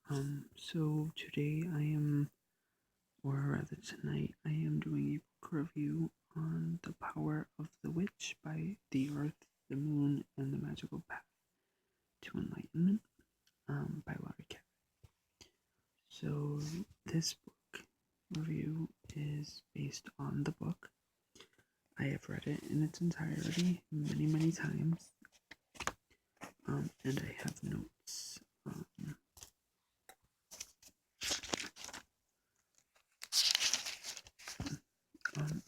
So today tonight, I am doing a book review on The Power of the Witch by The Earth, the Moon, and the Magical Path to Enlightenment, by Laurie Cat. So this book review is based on the book. I have read it in its entirety many, many times, and I have notes.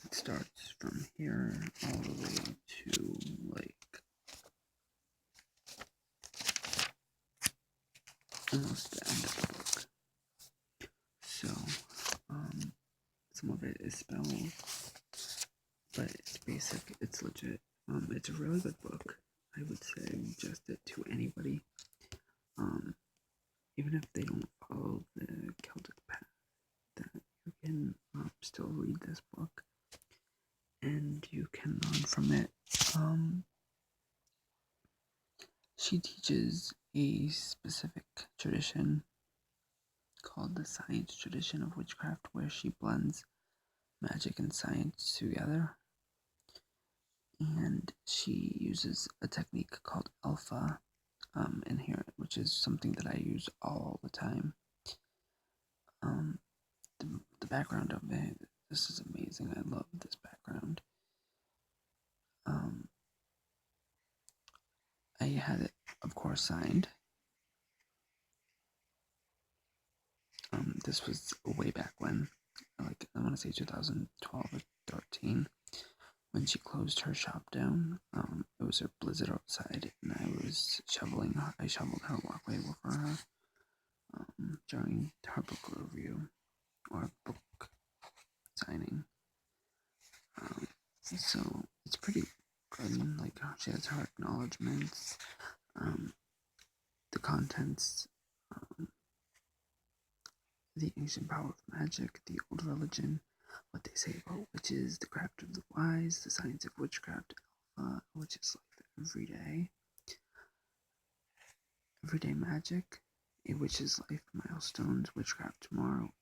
It starts from here all the way to almost the end of the book. So, some of it is spells, but it's basic, it's legit. It's a really good book. I would suggest it to anybody, even if they don't follow the Celtic path, that you can still read this book, and you can learn from it. She teaches a specific tradition called the science tradition of witchcraft, where she blends magic and science together. And she uses a technique called alpha in here, which is something that I use all the time. The background of it, this is amazing. I love this background. I had it, of course, signed. This was way back when, I want to say 2012 or 13, when she closed her shop down. It was a blizzard outside, and I shoveled her walkway for her during her book review or book signing. So it's pretty good. She has her acknowledgements, the contents, the ancient power of magic, the old religion, what they say about witches, the craft of the wise, the science of witchcraft, which is everyday magic, a witch's life, milestones, witchcraft tomorrow,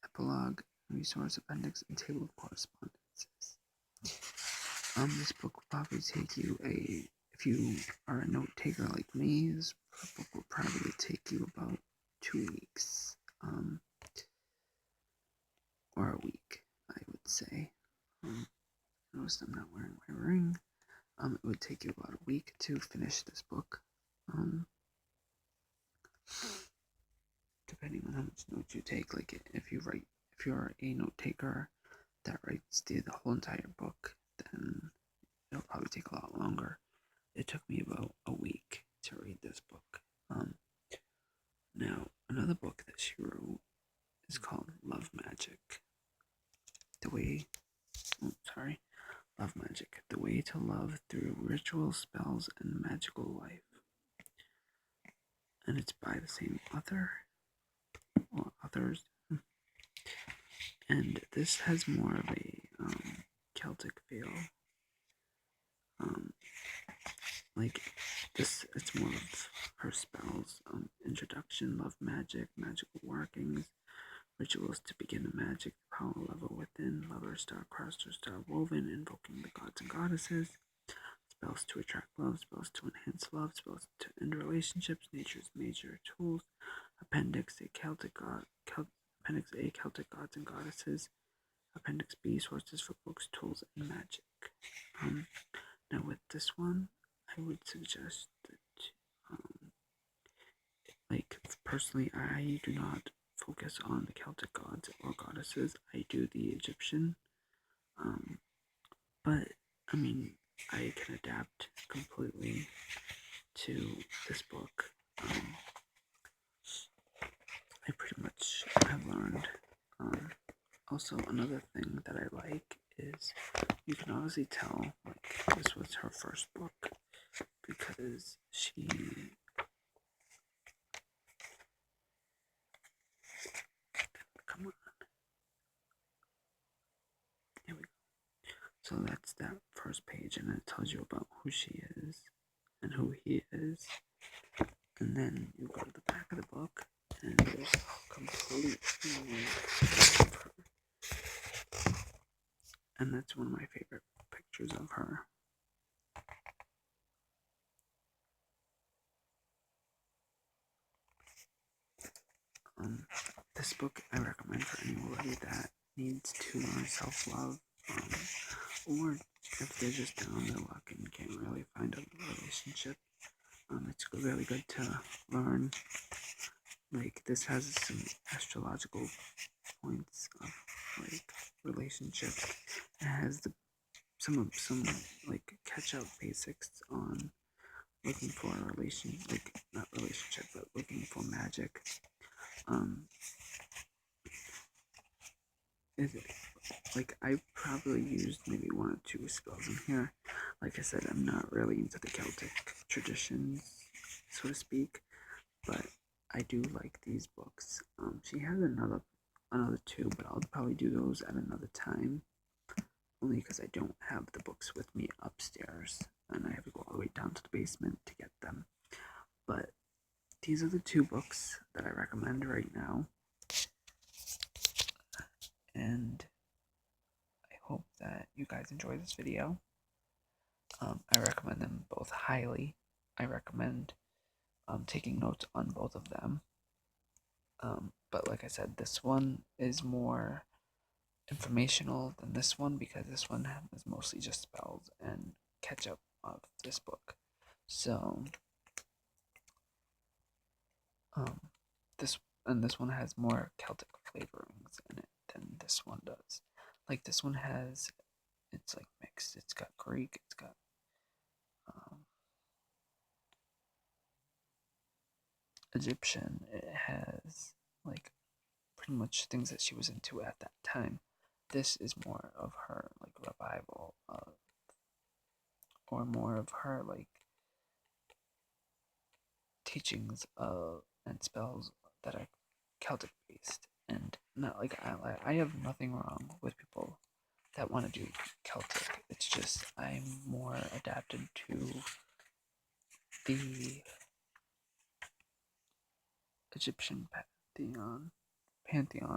epilogue, resource appendix, and table of correspondences. This book will probably take you if you are a note taker like me, this book will probably take you about 2 weeks, or a week, I would say. Notice I'm not wearing my ring. It would take you about a week to finish this book, depending on how much notes you take. If you're a note taker that writes the whole entire book, then it'll probably take a lot longer. It took me about a week to read this book. Now, another book that she wrote is called Love Magic. Love Magic, The Way to Love Through Ritual, Spells, and Magical Life. And it's by the same authors. And this has more of a Celtic feel. It's more of her spells, introduction, love magic, magical workings, rituals to begin a magic, power level within, lover, star-crossed or star-woven, invoking the gods and goddesses, spells to attract love, spells to enhance love, spells to end relationships, nature's major tools, Appendix A, Celtic gods and goddesses, Appendix B, sources for books, tools, and magic. Now with this one, I would suggest that, personally, I do not focus on the Celtic gods or goddesses. I do the Egyptian, but I can adapt completely to this book. I pretty much have learned. Also, another thing that I like is you can obviously tell this was her first book, because she Here we go. So that's that first page, and it tells you about who she is and who he is. And then you go to the back of the book, and there's And that's one of my favorite pictures of her. This book I recommend for anybody that needs to learn self-love, or if they're just down their luck and can't really find a relationship. It's really good to learn. Like, this has some astrological points of like relationships. It has some like catch up basics on looking for a not relationship, but looking for magic. Is it like I probably used maybe 1 or 2 spells in here. Like I said, I'm not really into the Celtic traditions, so to speak, but I do like these books. She has another 2, but I'll probably do those at another time. Only because I don't have the books with me upstairs, and I have to go all the way down to the basement to get them. But these are the 2 books that I recommend right now. And I hope that you guys enjoy this video. I recommend them both highly. I recommend taking notes on both of them. But like I said, this one is more informational than this one, because this one is mostly just spells and catch up of this book. So this one has more Celtic flavorings in it than this one does. Like, this one has, it's like mixed. It's got Greek, it's got Egyptian. It has like pretty much things that she was into at that time. This is more of her like revival, or more of her like teachings and spells that are Celtic based, and not like I have nothing wrong with people that want to do Celtic. It's just I'm more adapted to the Egyptian pantheon